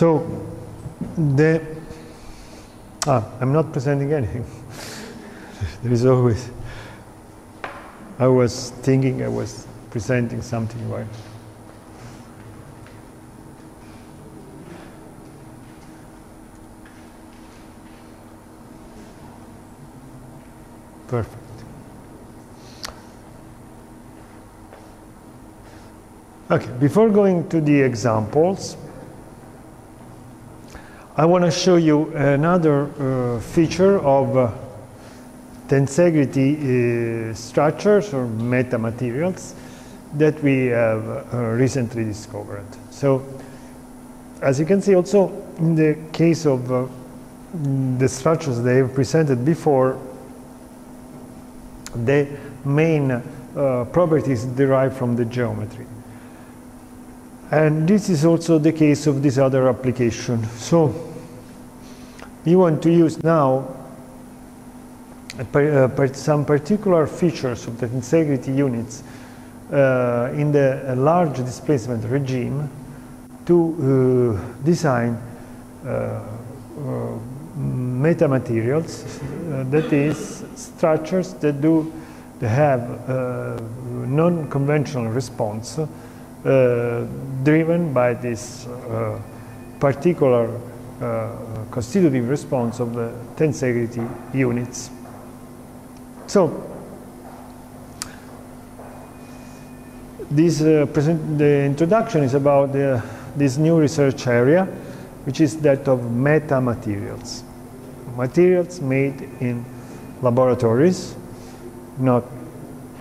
So I'm not presenting anything. There is always, I was thinking I was presenting something, right? Perfect. Okay, before going to the examples, I want to show you another feature of tensegrity structures or metamaterials that we have recently discovered. So, as you can see also in the case of the structures they have presented before, the main properties derive from the geometry. And this is also the case of this other application. So we want to use now some particular features of the tensegrity units in the large displacement regime to design metamaterials, that is, structures that have non-conventional response driven by this particular constitutive response of the tensegrity units. So the introduction is about this new research area, which is that of metamaterials. Materials made in laboratories, not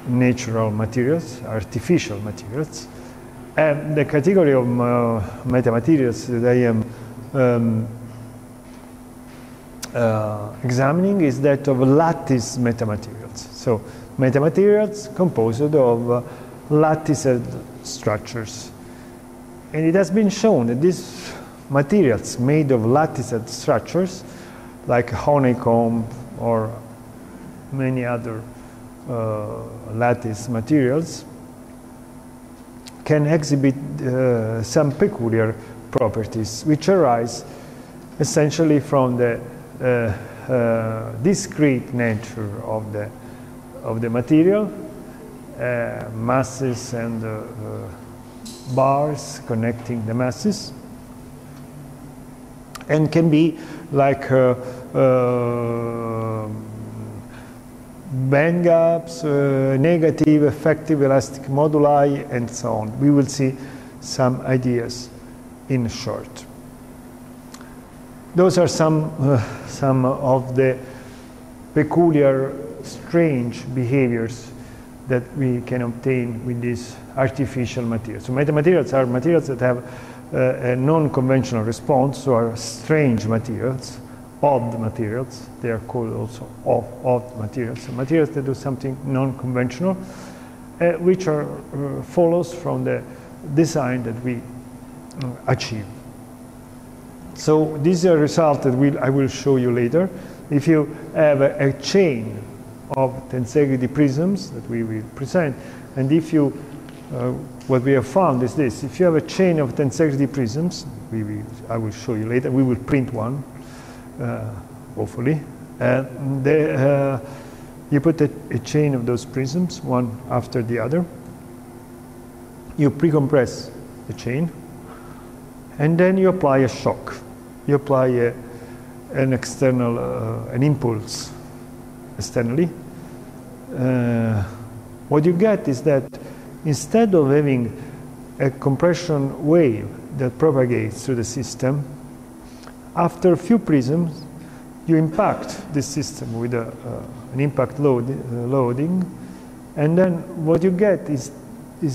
natural materials, artificial materials. And the category of metamaterials that I am examining is that of lattice metamaterials. So metamaterials composed of latticed structures. And it has been shown that these materials made of latticed structures, like honeycomb or many other lattice materials, can exhibit some peculiar properties which arise essentially from the discrete nature of the material, masses and bars connecting the masses, and can be like band gaps, negative, effective, elastic moduli, and so on. We will see some ideas in short. Those are some of the peculiar, strange behaviors that we can obtain with these artificial materials. So metamaterials are materials that have a non-conventional response, so are strange materials, odd materials. They are called also odd materials. So materials that do something non-conventional, which follows from the design that we achieve. So this is a result that I will show you later. If you have a chain of tensegrity prisms that we will present, and if you, what we have found is this: if you have a chain of tensegrity prisms, I will show you later. We will print one, hopefully. And you put a chain of those prisms, one after the other. You pre-compress the chain, and then you apply a shock. You apply an external, an impulse externally. What you get is that instead of having a compression wave that propagates through the system, after a few prisms, you impact the system with an impact loading, and then what you get is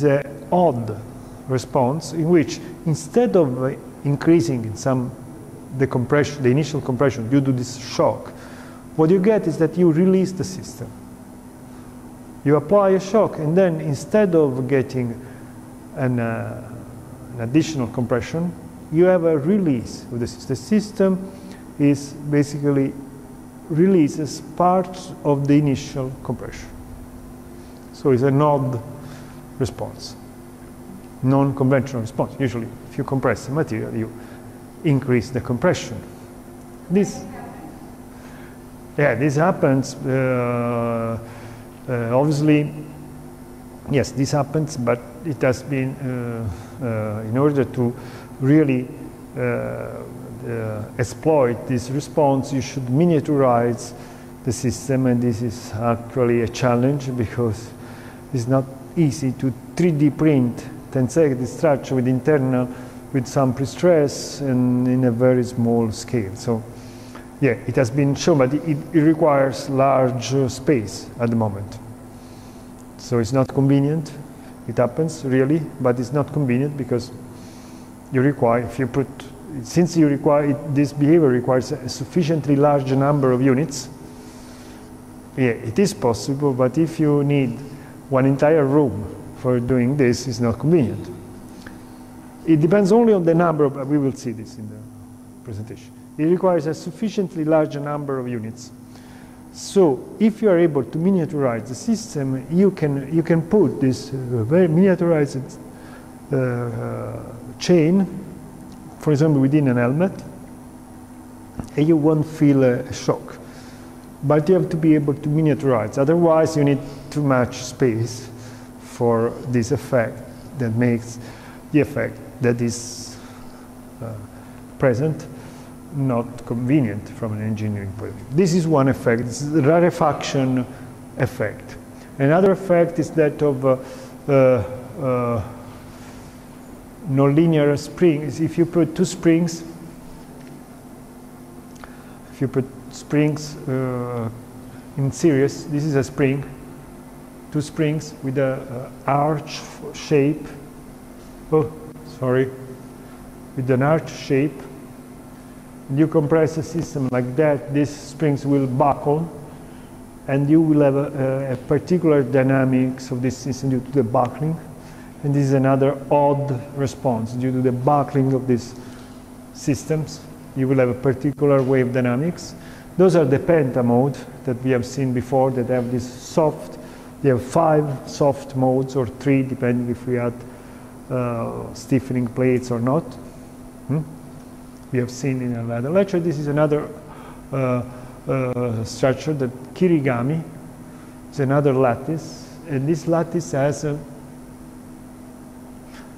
an odd response in which, instead of increasing the initial compression due to this shock, what you get is that you release the system. You apply a shock, and then instead of getting an additional compression, you have a release of the system. The system is basically releases parts of the initial compression. So it's an odd response, non-conventional response. Usually, if you compress the material, increase the compression. This happens, obviously, yes, this happens, but it has been, in order to really exploit this response, you should miniaturize the system, and this is actually a challenge because it's not easy to 3D print tensected structure with some pre-stress and in a very small scale. So yeah, it has been shown, but it requires large space at the moment. So it's not convenient. It happens really, but it's not convenient because you require, if you put, since you require, this behavior requires a sufficiently large number of units. Yeah, it is possible, but if you need one entire room for doing this, it's not convenient. It depends only on the number of, we will see this in the presentation. It requires a sufficiently large number of units. So if you are able to miniaturize the system, you can put this very miniaturized chain, for example, within an helmet, and you won't feel a shock. But you have to be able to miniaturize. Otherwise, you need too much space for this effect that makes the effect that is present not convenient from an engineering point of view. This is one effect. This is the rarefaction effect. Another effect is that of nonlinear springs. If you put two springs, in series, this is a spring, two springs with an arch shape, with an arch shape. You compress a system like that, these springs will buckle, and you will have a particular dynamics of this system due to the buckling. And this is another odd response due to the buckling of these systems. You will have a particular wave dynamics. Those are the pentamode that we have seen before that have this soft, they have 5 soft modes or 3 depending if we add stiffening plates or not. We have seen in another lecture. This is another structure, that kirigami. It's another lattice, and this lattice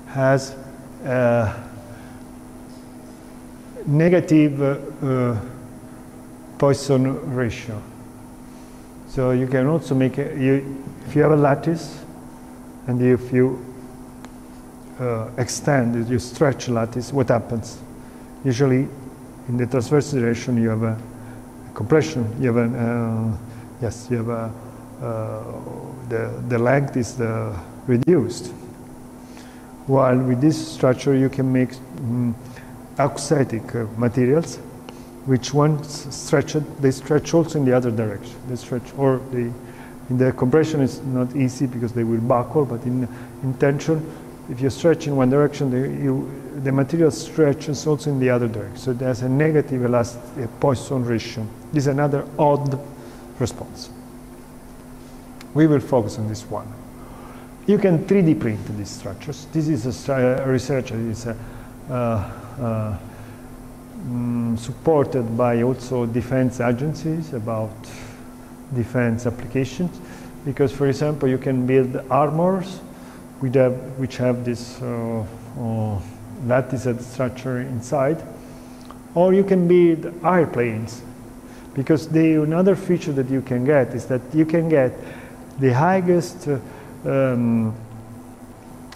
has negative Poisson ratio. So you can also make if you have a lattice, and if you extend, you stretch lattice, what happens? Usually, in the transverse direction, you have a compression. You have the length is reduced. While with this structure, you can make auxetic materials, which once stretched, they stretch also in the other direction. They stretch, or in the compression is not easy because they will buckle, but in tension, if you stretch in one direction, the material stretches also in the other direction. So there's a negative Poisson ratio. This is another odd response. We will focus on this one. You can 3D print these structures. This is a research that is supported by also defense agencies about defense applications. Because, for example, you can build armors which have this latticed structure inside, or you can build airplanes, because another feature that you can get is that you can get the highest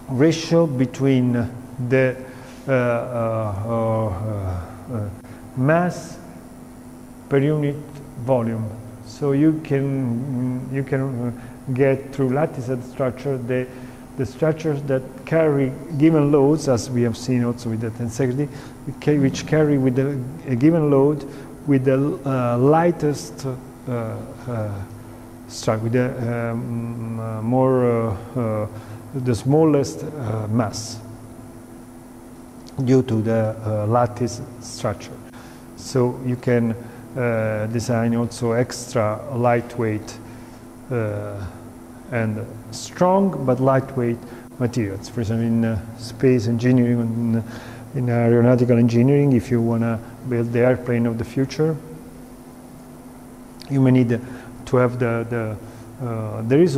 ratio between the mass per unit volume. So you can get through latticed structure the structures that carry given loads, as we have seen also with the tensecity, which carry with a given load with the lightest structure, with the smallest mass due to the lattice structure. So you can design also extra lightweight and strong but lightweight materials. For example, in space engineering, in aeronautical engineering, if you want to build the airplane of the future, you may need to have there is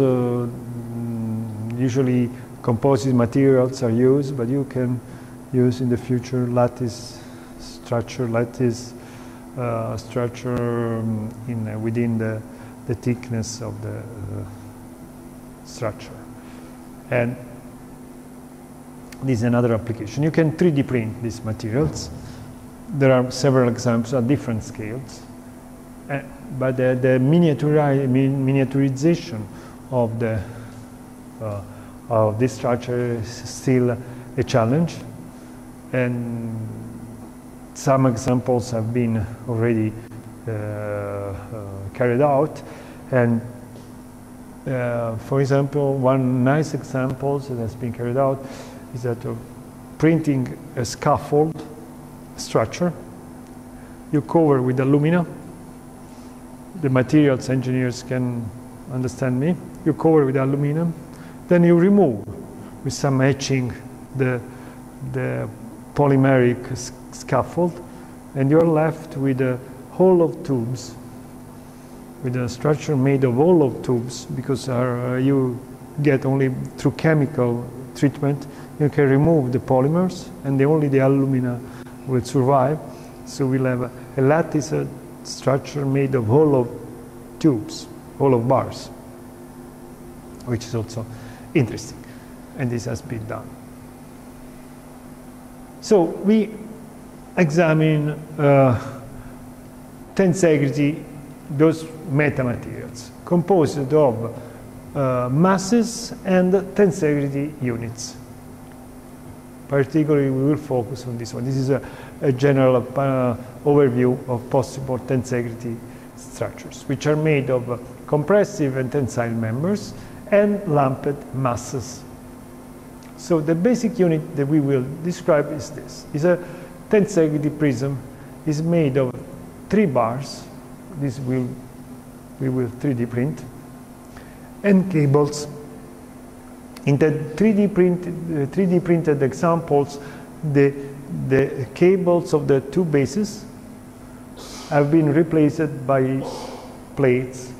usually composite materials are used, but you can use in the future lattice structure within the thickness of the structure. And this is another application. You can 3D print these materials. There are several examples at different scales. But the miniaturization of this structure is still a challenge. And some examples have been already carried out. And for example, one nice example that has been carried out is that of printing a scaffold structure. You cover with alumina. The materials engineers can understand me. You cover with aluminum. Then you remove with some etching the polymeric scaffold, and you're left with a hole of tubes, with a structure made of hole of tubes, because you get only through chemical treatment, you can remove the polymers, and only the alumina will survive. So we'll have a lattice structure made of hole of tubes, hole of bars, which is also interesting, and this has been done. So we examine tensegrity, those metamaterials, composed of masses and tensegrity units. Particularly, we will focus on this one. This is a general overview of possible tensegrity structures, which are made of compressive and tensile members and lumped masses. So the basic unit that we will describe is this. It's a tensegrity prism. Is made of 3 bars. This we will 3D print, and cables. In the 3D printed examples, the cables of the 2 bases have been replaced by plates.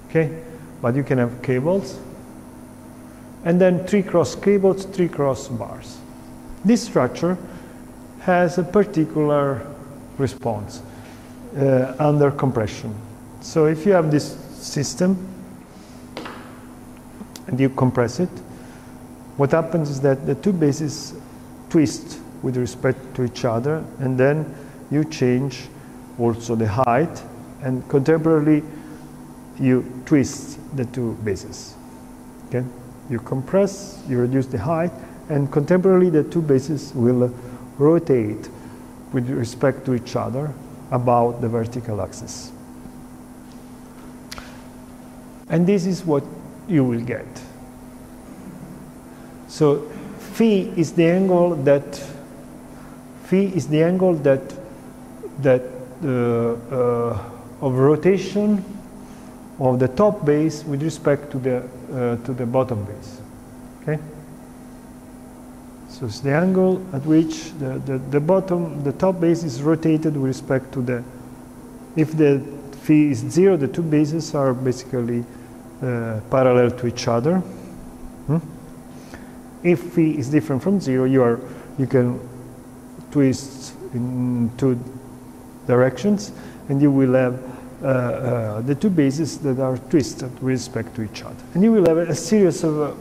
Okay, but you can have cables, and then 3 cross cables, 3 cross bars. This structure has a particular response under compression. So if you have this system and you compress it, what happens is that the 2 bases twist with respect to each other, and then you change also the height, and contemporarily you twist the 2 bases. Okay? You compress, you reduce the height, and contemporarily the 2 bases will rotate with respect to each other about the vertical axis. And this is what you will get. So phi is the angle that of rotation of the top base with respect to the bottom base. Okay. So it's the angle at which the top base is rotated with respect to the. If the phi is 0, the 2 bases are basically parallel to each other. If phi is different from 0, you can twist in 2 directions, and you will have the 2 bases that are twisted with respect to each other. And you will have a series of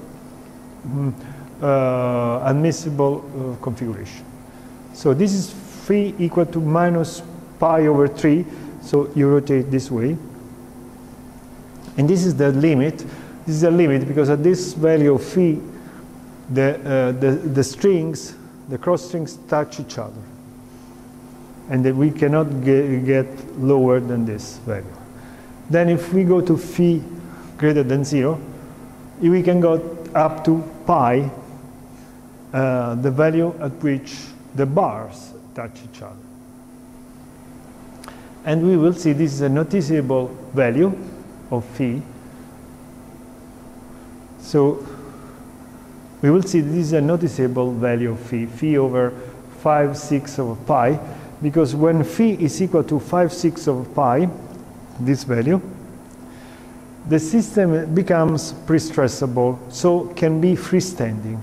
admissible configuration. So this is phi equal to minus pi over 3, so you rotate this way. And this is the limit. This is a limit because at this value of phi, the strings, the cross strings touch each other. And that we cannot get lower than this value. Then if we go to phi greater than 0, we can go up to pi, the value at which the bars touch each other. And we will see this is a noticeable value of phi. So we will see this is a noticeable value of phi over 5/6 of pi, because when phi is equal to 5/6 of pi, this value, the system becomes pre-stressable, so can be freestanding.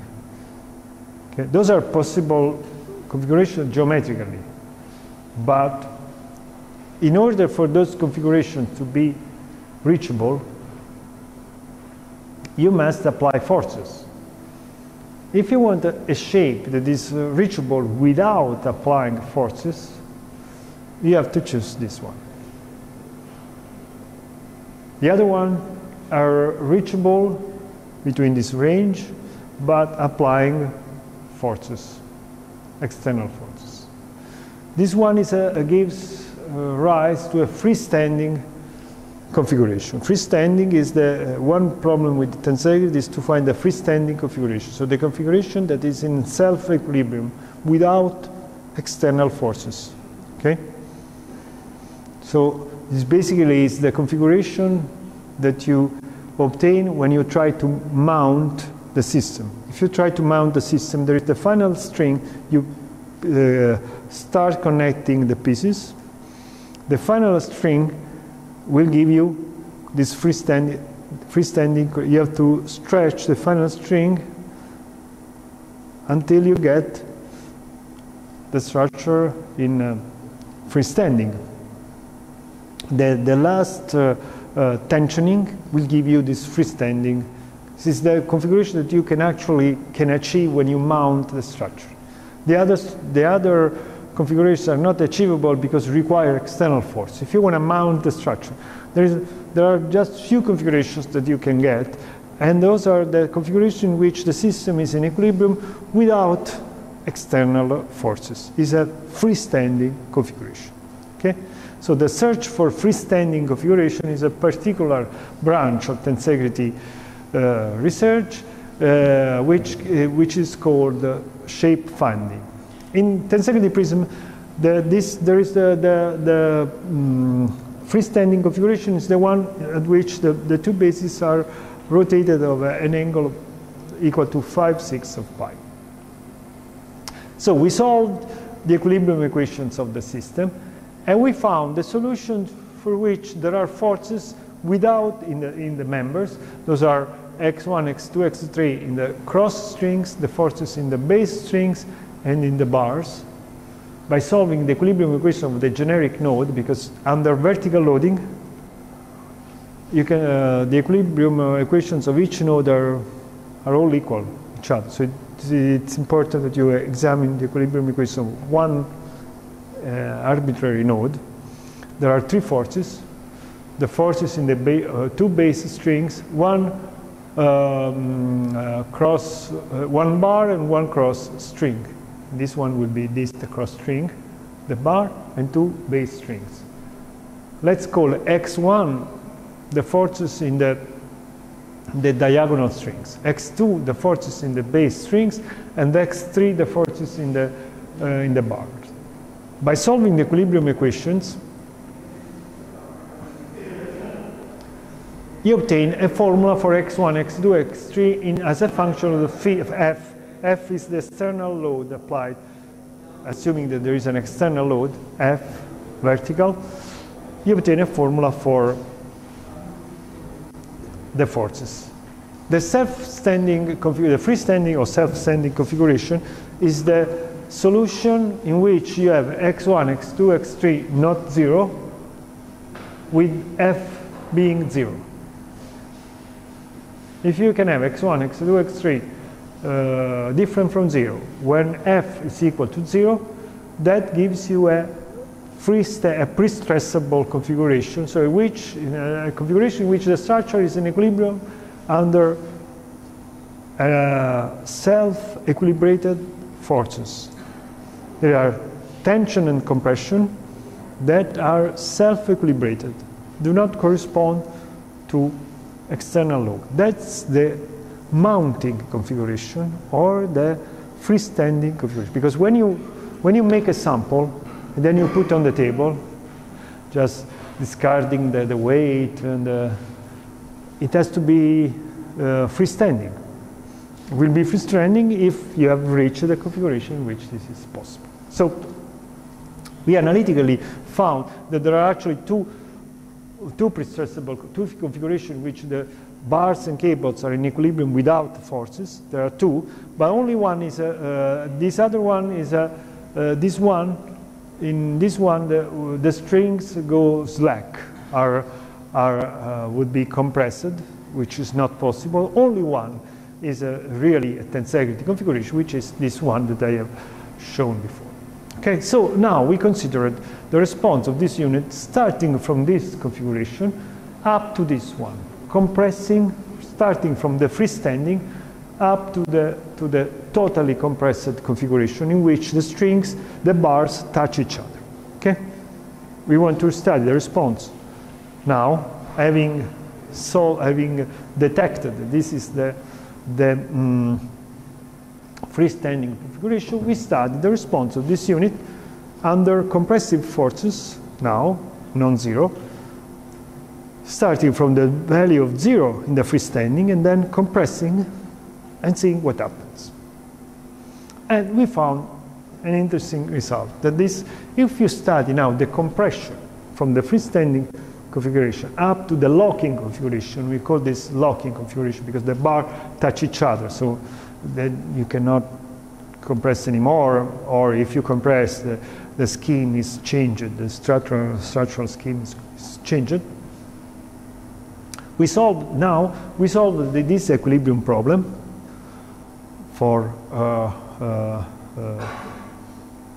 Okay? Those are possible configurations geometrically, but in order for those configurations to be reachable, you must apply forces. If you want a shape that is reachable without applying forces, you have to choose this one. The other one are reachable between this range, but applying forces, external forces. This one is gives rise to a freestanding configuration. Freestanding is the one problem with tensor grid is to find the freestanding configuration. So the configuration that is in self-equilibrium without external forces. Okay? So this basically is the configuration that you obtain when you try to mount the system. If you try to mount the system, there is the final string, you start connecting the pieces. The final string will give you this freestanding, you have to stretch the final string until you get the structure in freestanding. The last tensioning will give you this freestanding. This is the configuration that you can actually achieve when you mount the structure. The other configurations are not achievable because require external force. If you want to mount the structure, there are just few configurations that you can get, and those are the configuration in which the system is in equilibrium without external forces. It's a freestanding configuration. Okay? So the search for freestanding configuration is a particular branch of tensegrity research, which is called shape finding. In tensegrity prism, there is the freestanding configuration is the one at which the two bases are rotated over an angle equal to 5/6 of pi. So we solved the equilibrium equations of the system, and we found the solution for which there are forces without in the members. Those are x1, x2, x3 in the cross strings, the forces in the base strings, and in the bars. By solving the equilibrium equation of the generic node, because under vertical loading, you can the equilibrium equations of each node are all equal to each other. So it's important that you examine the equilibrium equation of one arbitrary node. There are three forces. The forces in the two base strings, one one bar and one cross string. This one will be the cross string, the bar, and two base strings. Let's call x1 the forces in the diagonal strings, x2 the forces in the base strings, and x3 the forces in the bars. By solving the equilibrium equations, you obtain a formula for x1, x2, x3 as a function of the phi of f. F is the external load applied, assuming that there is an external load, F vertical. You obtain a formula for the forces. The self-standing, the freestanding or self-standing configuration is the solution in which you have x1, x2, x3 not 0, with F being 0. If you can have x1, x2, x3 different from 0, when F is equal to 0, that gives you a pre-stressable configuration, so a configuration in which the structure is in equilibrium under self-equilibrated forces. There are tension and compression that are self-equilibrated, do not correspond to external load. That's the mounting configuration or the freestanding configuration. Because when you make a sample and then you put on the table, just discarding the weight, and it has to be freestanding. It will be freestanding if you have reached the configuration in which this is possible. So we analytically found that there are actually two configurations in which the bars and cables are in equilibrium without forces. There are two, but only one is this other one is this one. In this one, the strings go slack, would be compressed, which is not possible. Only one is really a tensegrity configuration, which is this one that I have shown before. Okay, so now we considered the response of this unit starting from this configuration up to this one, compressing, starting from the freestanding up to the totally compressed configuration in which the strings, the bars touch each other. Okay, we want to study the response. Now, having detected this is the freestanding configuration, we study the response of this unit under compressive forces, now non-zero, starting from the value of 0 in the freestanding and then compressing and seeing what happens. And we found an interesting result, that this, if you study now the compression from the freestanding configuration up to the locking configuration, we call this locking configuration because the bar touch each other, so that you cannot compress anymore, or if you compress, the scheme is changed, the structural scheme is changed. We solved the disequilibrium problem for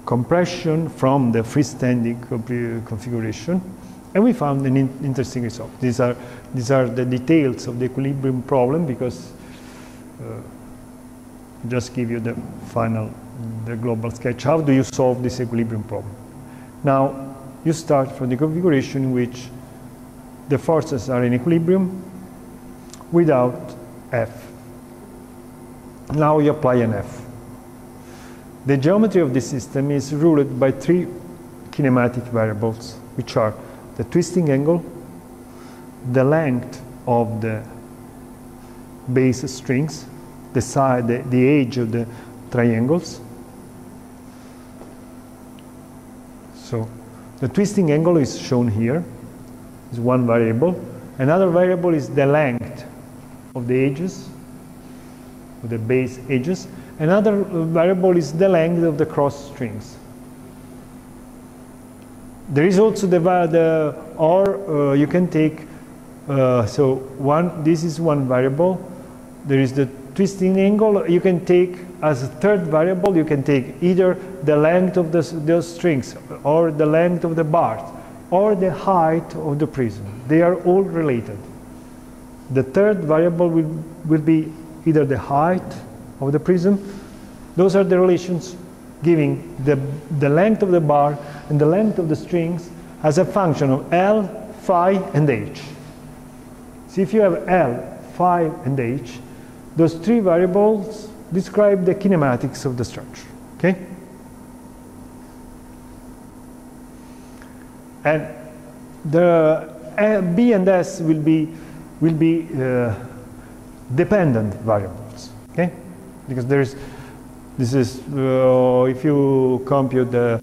compression from the freestanding configuration, and we found an interesting result. These are the details of the equilibrium problem, because just give you the global sketch. How do you solve this equilibrium problem? Now, you start from the configuration in which the forces are in equilibrium without F. Now you apply an F. The geometry of the system is ruled by three kinematic variables, which are the twisting angle, the length of the base strings, the side, the edge of the triangles. So the twisting angle is shown here, is one variable. Another variable is the length of the edges, of the base edges. Another variable is the length of the cross strings. There is also you can take, this is one variable. There is the twisting angle. You can take as a third variable, you can take either the length of those strings, or the length of the bars, or the height of the prism. They are all related. The third variable will be either the height of the prism. Those are the relations giving the length of the bar and the length of the strings as a function of L, phi, and H. So if you have L, phi, and H, those three variables describe the kinematics of the structure. Okay? And the B and S will be dependent variables. Okay? Because if you compute the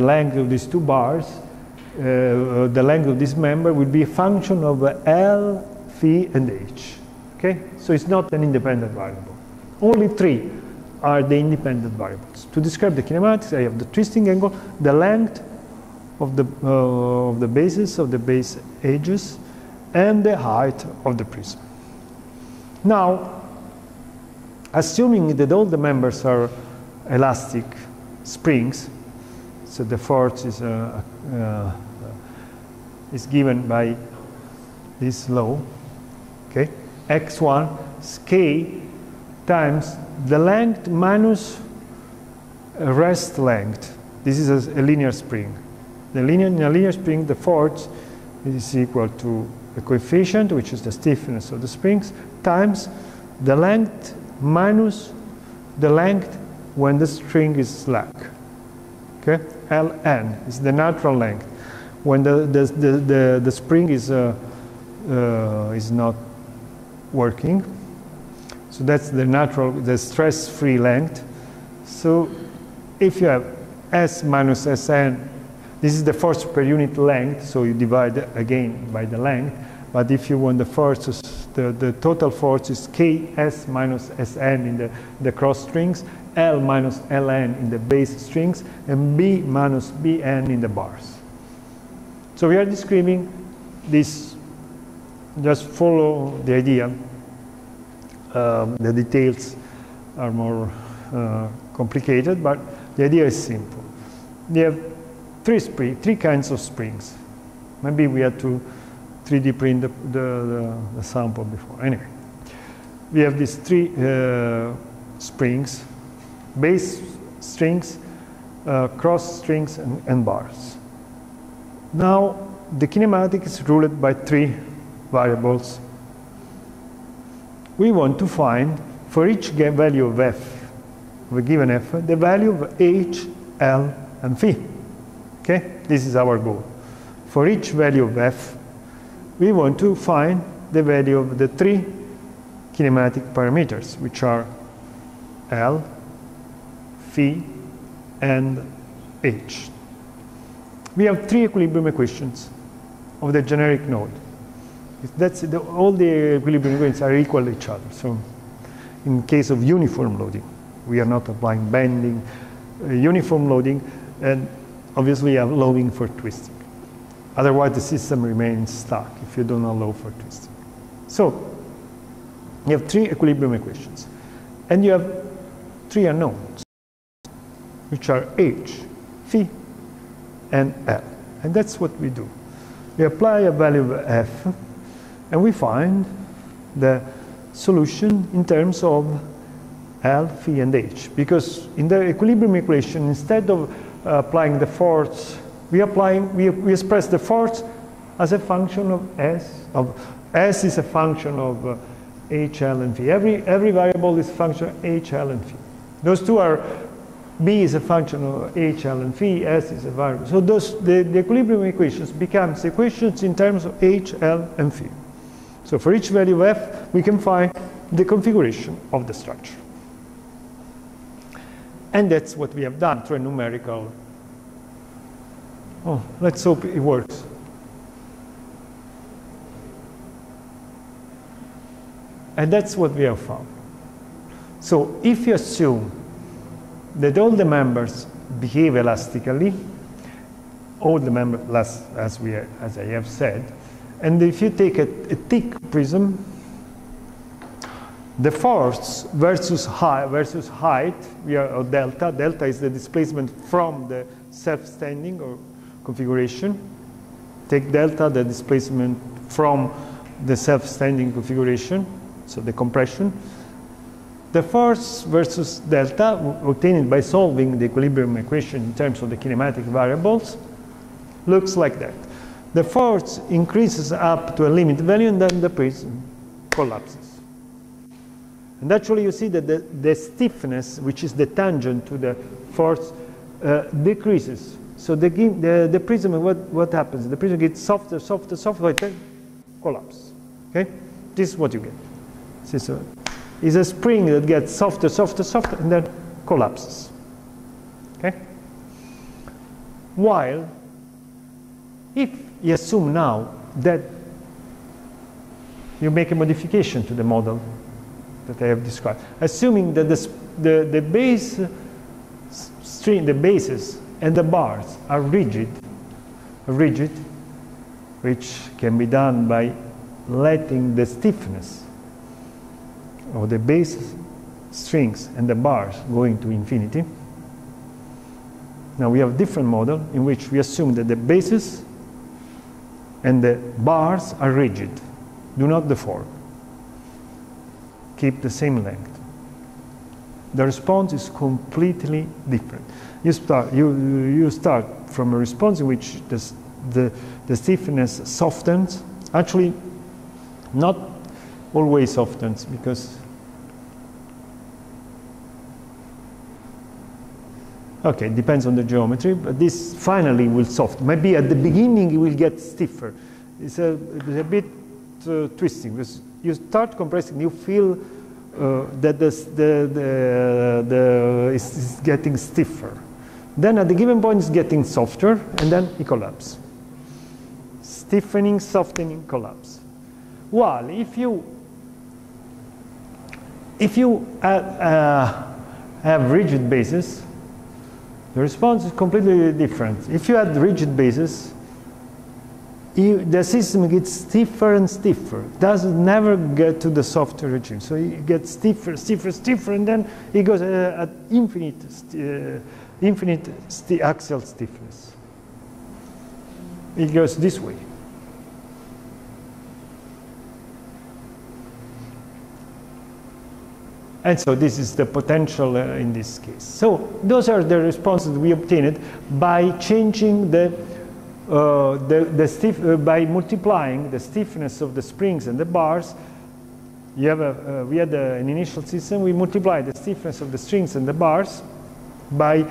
length of these two bars, the length of this member will be a function of L, phi, and H. Okay? So it's not an independent variable. Only three are the independent variables. To describe the kinematics, I have the twisting angle, the length of the bases, of the base edges, and the height of the prism. Now, assuming that all the members are elastic springs, so the force is given by this law, okay? X1 is K times the length minus rest length. This is a linear spring. In a linear spring, the force is equal to the coefficient, which is the stiffness of the springs, times the length minus the length when the string is slack. Okay? Ln is the natural length when the spring is not working. So that's the stress-free length. So if you have S minus Sn, this is the force per unit length, so you divide again by the length. But if you want the forces, the total force is Ks minus Sn in the cross strings, L minus Ln in the base strings, and B minus Bn in the bars. So we are describing this, just follow the idea. The details are more complicated, but the idea is simple. We have three kinds of springs. Maybe we had to 3D print the sample before. Anyway, we have these three springs: base strings, cross strings, and bars. Now, the kinematic is ruled by three variables. We want to find, for each value of f, of a given f, the value of h, l, and phi. Okay? This is our goal. For each value of f, we want to find the value of the three kinematic parameters, which are L, phi, and h. We have three equilibrium equations of the generic node. All the equilibrium equations are equal to each other. So in case of uniform loading, we are not applying bending, uniform loading, and obviously allowing for twisting. Otherwise, the system remains stuck if you don't allow for twisting. So you have three equilibrium equations, and you have three unknowns, which are h, phi, and L. And that's what we do. We apply a value of f, and we find the solution in terms of L, phi, and h. Because in the equilibrium equation, instead of applying the force, we express the force as a function of S. S is a function of h, L, and phi. Every variable is a function of h, L, and phi. Those two are, B is a function of h, L, and phi, S is a variable. So the equilibrium equations becomes equations in terms of h, L, and phi. So for each value of f, we can find the configuration of the structure. And that's what we have done through a numerical. Oh, let's hope it works. And that's what we have found. So if you assume that all the members behave elastically, all the members, as I have said, and if you take a thick prism, the force versus height, or delta. Delta is the displacement from the self-standing or configuration. Take delta, the displacement from the self-standing configuration, so the compression. The force versus delta, obtained by solving the equilibrium equation in terms of the kinematic variables, looks like that. The force increases up to a limit value, and then the prism collapses. And actually you see that the stiffness, which is the tangent to the force, decreases. So the prism, what happens? The prism gets softer, softer, softer, then collapse. Okay? This is what you get. It's a spring that gets softer, softer, softer, and then collapses. Okay? While, if you assume now that you make a modification to the model that I have described, assuming that the base string, the bases and the bars are rigid, which can be done by letting the stiffness of the base strings and the bars going to infinity. Now we have a different model in which we assume that the bases and the bars are rigid, do not deform, keep the same length. The response is completely different. You start from a response in which the stiffness softens, actually not always softens, because okay, it depends on the geometry, but this finally will soften. Maybe at the beginning it will get stiffer. It's a bit twisting, because you start compressing, you feel that it's getting stiffer. Then at the given point it's getting softer, and then it collapses. Stiffening, softening, collapse. While if you have rigid bases, the response is completely different. If you had rigid bases, the system gets stiffer and stiffer. It doesn't never get to the softer regime. So it gets stiffer, stiffer, stiffer, and then it goes at infinite axial stiffness. It goes this way. And so this is the potential in this case. So those are the responses we obtained by changing by multiplying the stiffness of the springs and the bars. We had an initial system. We multiplied the stiffness of the strings and the bars by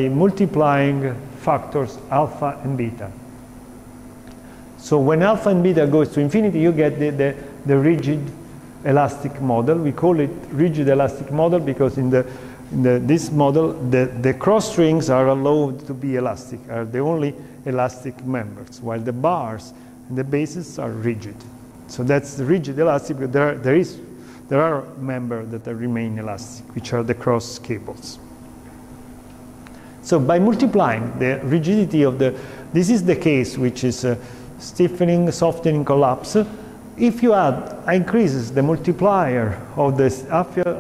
multiplying factors alpha and beta. So when alpha and beta goes to infinity, you get the rigid elastic model. We call it rigid elastic model because in this model the cross strings are allowed to be elastic, are the only elastic members, while the bars and the bases are rigid. So that's the rigid elastic, but there are members that remain elastic, which are the cross cables. So by multiplying the rigidity of this is the case which is stiffening, softening, collapse. If you increases the multiplier of the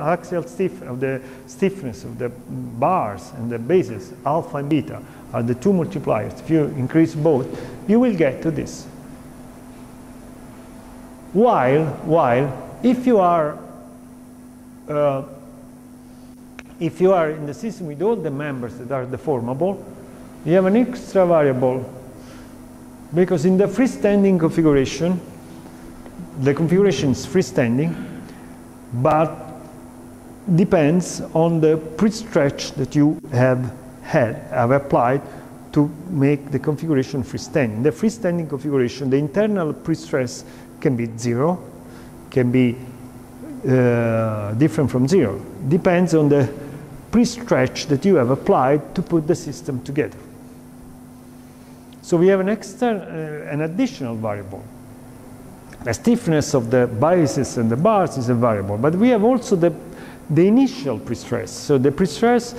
axial stiffness of the bars and the bases, alpha and beta, are the two multipliers. If you increase both, you will get to this. While if you are in the system with all the members that are deformable, you have an extra variable, because in the freestanding configuration, the configuration is freestanding, but depends on the pre-stretch that you have applied to make the configuration freestanding. The freestanding configuration, the internal pre-stress can be 0, can be different from 0. Depends on the pre-stretch that you have applied to put the system together. So we have an additional variable. The stiffness of the bases and the bars is a variable, but we have also the initial pre-stress. So the pre-stress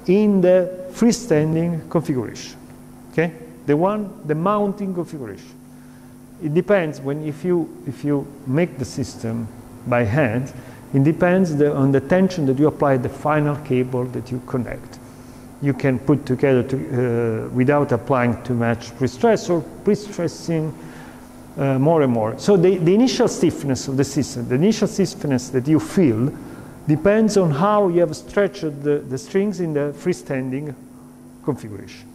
in the freestanding configuration, okay? The mounting configuration. It depends if you make the system by hand. It depends on the tension that you apply the final cable that you connect. You can put together without applying too much pre-stress or pre-stressing more and more. So the initial stiffness of the system, the initial stiffness that you feel, depends on how you have stretched the strings in the freestanding configuration.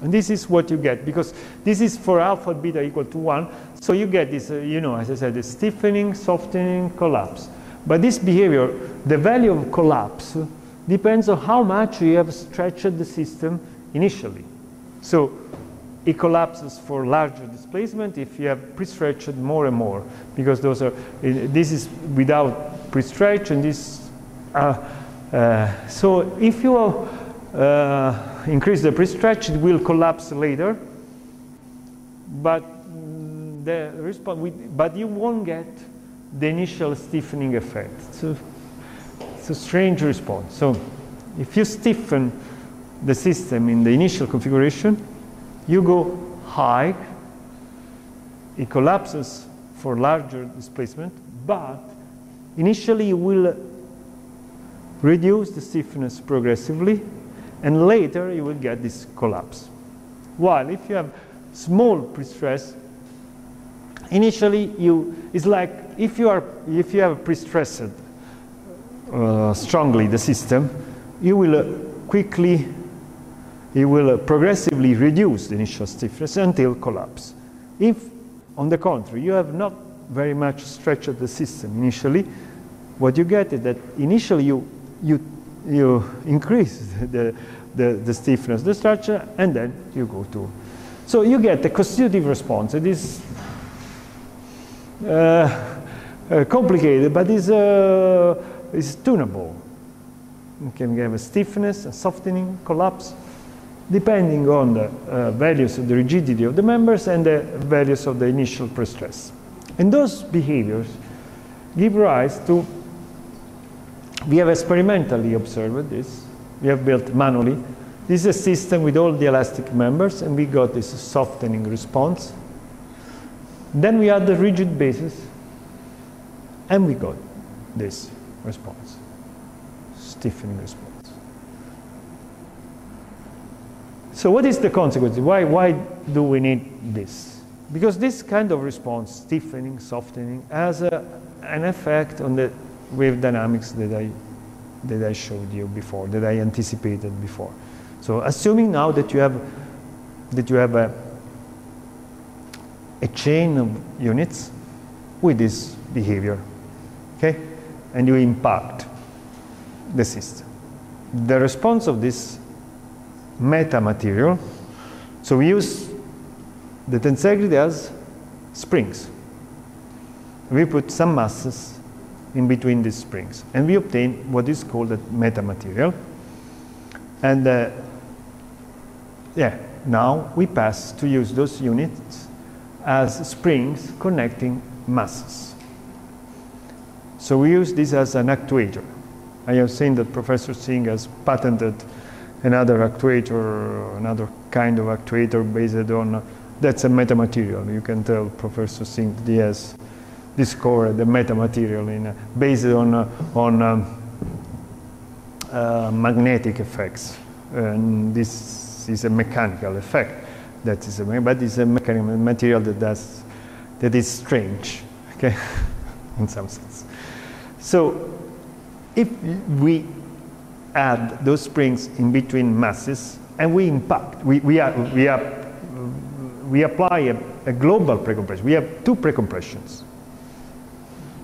And this is what you get, because this is for alpha and beta equal to 1. So you get this, as I said, the stiffening, softening, collapse. But this behavior, the value of collapse, depends on how much you have stretched the system initially. So it collapses for larger displacement if you have pre-stretched more and more, because this is without pre-stretch, and this. So if you increase the pre-stretch, it will collapse later, but but you won't get the initial stiffening effect. So it's a strange response. So if you stiffen the system in the initial configuration, you go high, it collapses for larger displacement, but initially you will reduce the stiffness progressively, and later you will get this collapse. While if you have small pre-stress, initially it's like if you have pre-stressed strongly the system, you will progressively reduce the initial stiffness until collapse. If, on the contrary, you have not very much stretched the system initially, what you get is that initially you increase the stiffness, the structure, and then you go to. So you get a constitutive response. It is complicated, but is tunable. Okay, we have a stiffness, a softening, collapse, depending on the values of the rigidity of the members and the values of the initial pre-stress. And those behaviors give rise to, we have experimentally observed this, we have built manually. This is a system with all the elastic members, and we got this softening response. Then we add the rigid bases, and we got this response, stiffening response. So what is the consequence? Why do we need this? Because this kind of response, stiffening, softening, has an effect on the wave dynamics that I showed you before, that I anticipated before. So assuming now that you have a chain of units with this behavior, okay, and you impact the system. The response of this metamaterial, so we use the tensegrity as springs. We put some masses in between these springs, and we obtain what is called a metamaterial. And now we pass to use those units as springs connecting masses. So we use this as an actuator. I have seen that Professor Singh has patented another actuator, another kind of actuator based on, that's a metamaterial. You can tell Professor Singh that he has discovered the metamaterial based on magnetic effects. And this is a mechanical effect. But it's a mechanical material that is strange, okay, in some sense. So if we add those springs in between masses and we impact, we apply a global precompression. We have two precompressions.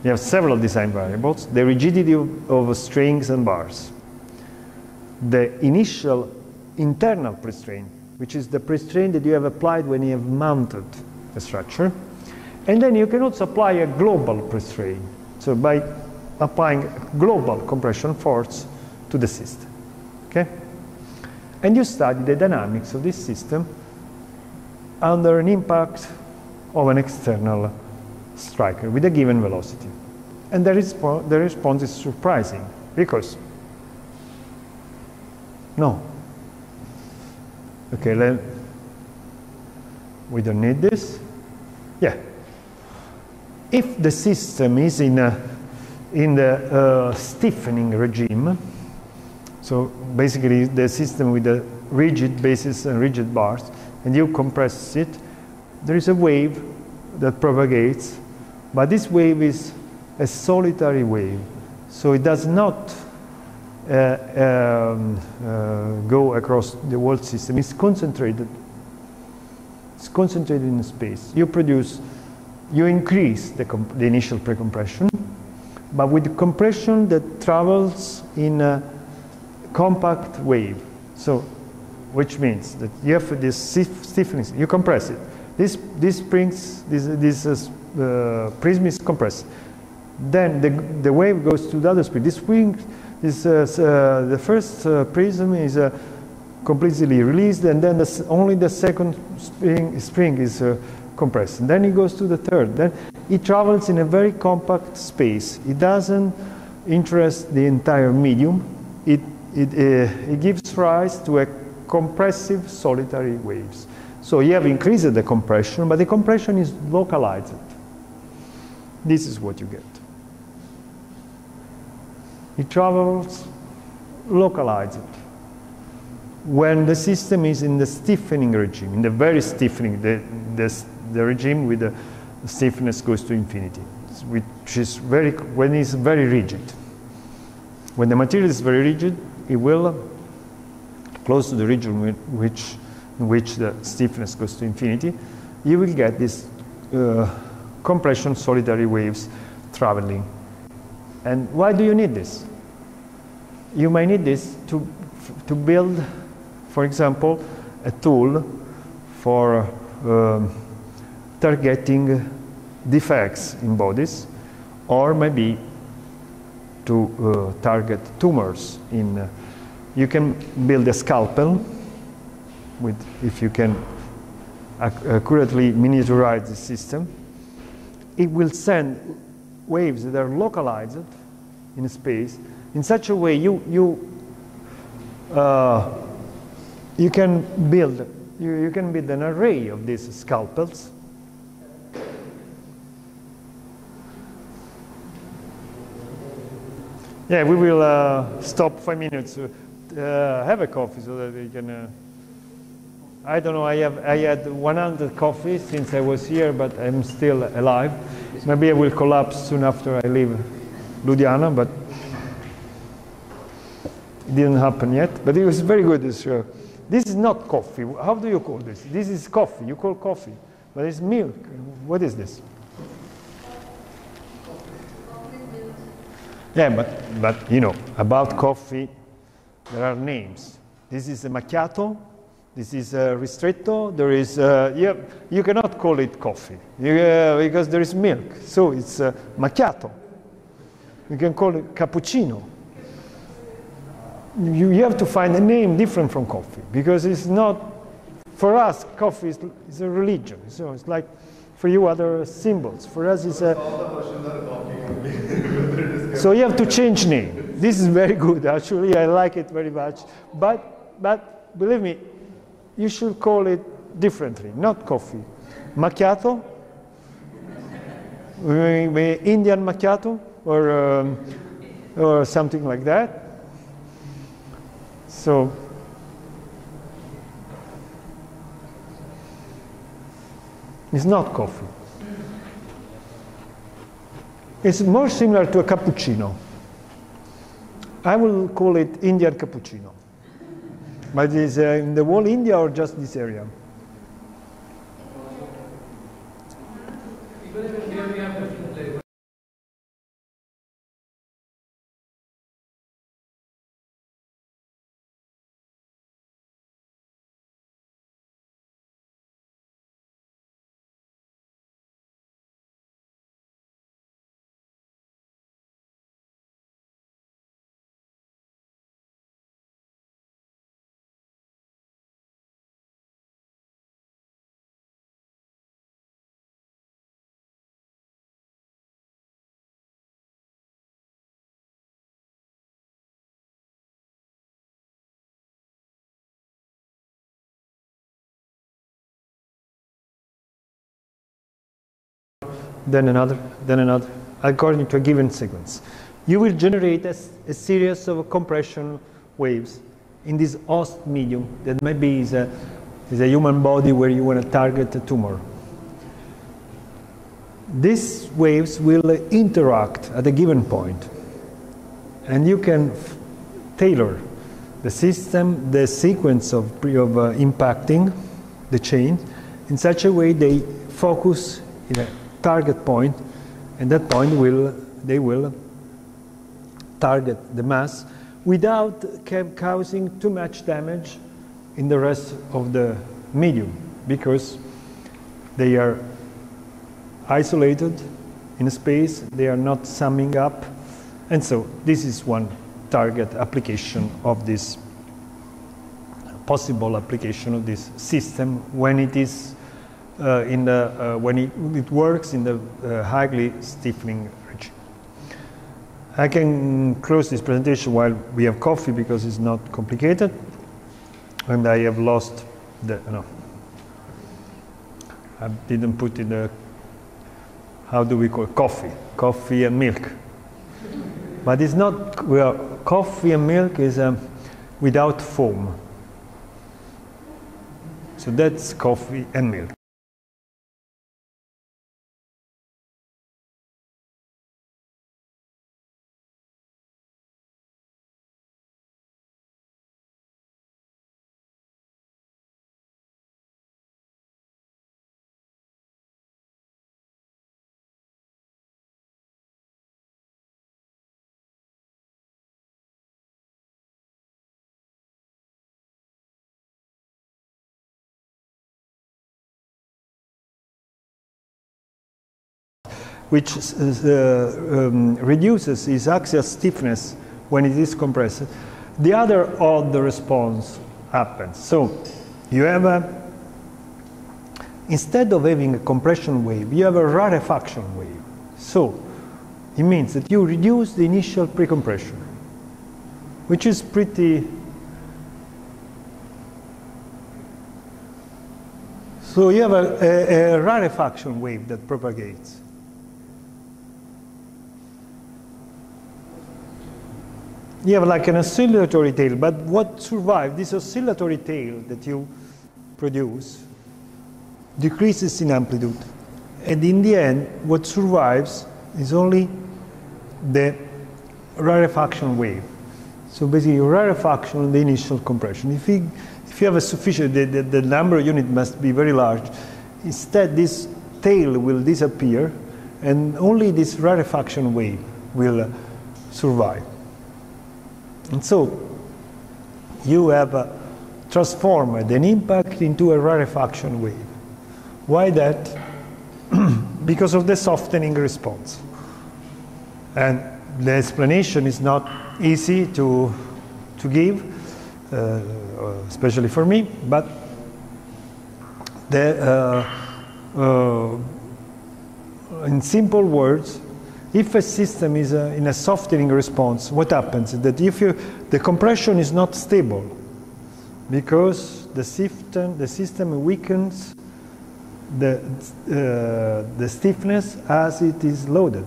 We have several design variables, the rigidity of strings and bars, the initial internal prestrain, which is the prestrain that you have applied when you have mounted the structure. And then you can also apply a global prestrain. So by applying global compression force to the system, okay? And you study the dynamics of this system under an impact of an external striker with a given velocity. And the response is surprising, because okay, we don't need this. Yeah. If the system is in the stiffening regime, so basically the system with the rigid bases and rigid bars, and you compress it, there is a wave that propagates, but this wave is a solitary wave, so it does not go across the whole system. It's concentrated. It's concentrated in space. You increase the initial precompression, but with the compression that travels in a compact wave. So, which means that you have this stiffness. You compress it. This prism is compressed. Then the wave goes to the other spring. This spring is the first prism is completely released, and then only the second spring is compressed. And then it goes to the third. Then it travels in a very compact space. It doesn't interest the entire medium. It gives rise to a compressive solitary waves. So you have increased the compression, but the compression is localized. This is what you get. It travels localized when the system is in the stiffening regime, in the very stiffening, the regime with the stiffness goes to infinity, which is when it's very rigid. When the material is very rigid, it will close to the region in which the stiffness goes to infinity. You will get these compression solitary waves traveling. And why do you need this? You might need this to build, for example, a tool for targeting defects in bodies, or maybe to target tumors. You can build a scalpel if you can accurately miniaturize the system. It will send waves that are localized in space in such a way you can build an array of these scalpels. Yeah, we will stop 5 minutes to have a coffee so that we can. I don't know. I had 100 coffees since I was here, but I'm still alive. Maybe I will collapse soon after I leave Ludhiana, but it didn't happen yet. But it was very good. This is not coffee. How do you call this? This is coffee. You call coffee, but it's milk. What is this? Yeah, but you know, about coffee, there are names. This is a macchiato. This is a ristretto. There is you cannot call it coffee because there is milk. So it's macchiato. You can call it cappuccino. You have to find a name different from coffee because it's not. For us, coffee is a religion. So it's like for you other symbols. For us, it's a. So you have to change name. This is very good, actually. I like it very much. But believe me, you should call it differently, not coffee. Macchiato, Indian macchiato, or something like that. So it's not coffee. It's more similar to a cappuccino. I will call it Indian cappuccino. But is in the whole India or just this area? Even in India, we have different flavors. Then another, according to a given sequence. You will generate a series of compression waves in this host medium that maybe is a human body where you want to target a tumor. These waves will interact at a given point, and you can tailor the system, the sequence of impacting the chain in such a way they focus in a target point, and that point they will target the mass without causing too much damage in the rest of the medium, because they are isolated in space, they are not summing up, and so this is one target application of this possible application of this system when it is when it works in the highly stiffening region. I can close this presentation while we have coffee because it's not complicated, and I have lost the I didn't put in the, how do we call it? Coffee and milk. But it's not, well, coffee and milk is without foam. So that's coffee and milk. which reduces its axial stiffness when it is compressed, the other odd response happens. So you have instead of having a compression wave, you have a rarefaction wave. So it means that you reduce the initial precompression, which is pretty. So you have a rarefaction wave that propagates. You have like an oscillatory tail, but what survives, this oscillatory tail that you produce, decreases in amplitude. And in the end, what survives is only the rarefaction wave. So basically, rarefaction and the initial compression. If you have a sufficient, the number of units must be very large. Instead, this tail will disappear, and only this rarefaction wave will survive. And so, you have transformed an impact into a rarefaction wave. Why that? Because of the softening response. And the explanation is not easy to give, especially for me, but in simple words, if a system is in a softening response, what happens is that if the compression is not stable, because the system weakens the stiffness as it is loaded.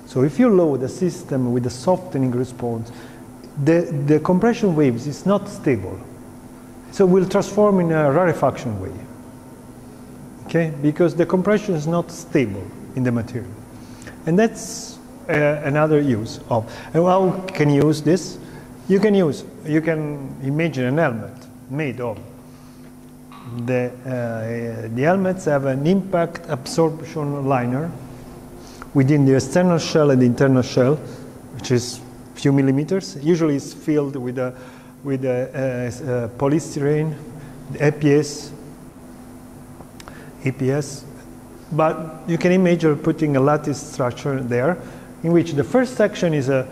So if you load a system with a softening response, the compression waves is not stable. So it will transform in a rarefaction wave. Okay? Because the compression is not stable in the material. And that's another use of. And how can you use this? You can imagine an helmet made of. The helmets have an impact absorption liner within the external shell and the internal shell, which is a few millimeters. Usually it's filled with a polystyrene, APS. But you can imagine putting a lattice structure there, in which the first section is a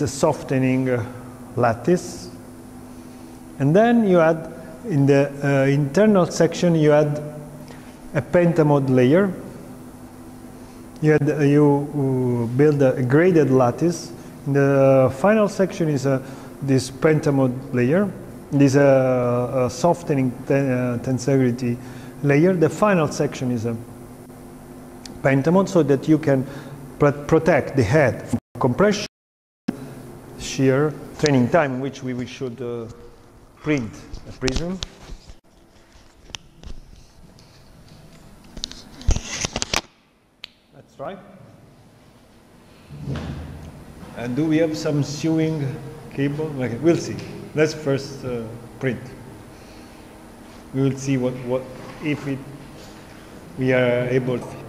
softening lattice, and then you add in the internal section you add a pentamode layer. You build a graded lattice. In the final section is this pentamode layer. This softening tensegrity layer. The final section is a pentamode, so that you can protect the head from compression, shear, training time, in which we should print a prism. That's right. And do we have some sewing cable? Okay, we'll see. Let's first print. We will see what if we are able to.